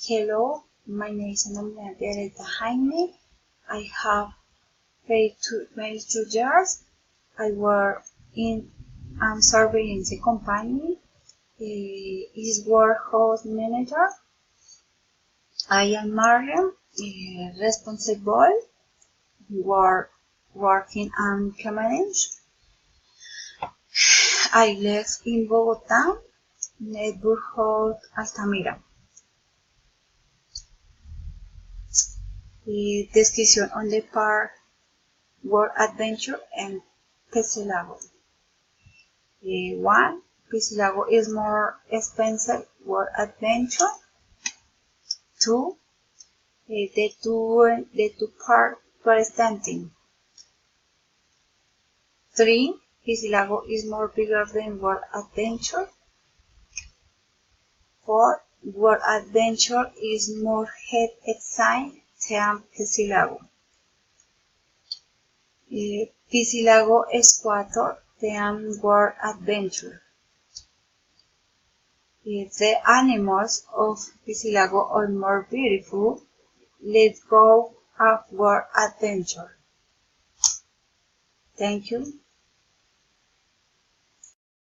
Hello, my name is Jaime. I have 22 years. I work in surveillance company. Is warehouse manager. I am married, responsible, working and manage. I live in Bogotá, neighborhood Altamira. Description on the park, World Adventure and Piscilago. 1. Piscilago is more expensive World Adventure. 2. The two parks presenting. 3. Piscilago is more bigger than World Adventure. 4. World Adventure is more head exciting than Piscilago. Piscilago is quieter than World Adventure. The animals of Piscilago are more beautiful. Let's go of World Adventure. Thank you.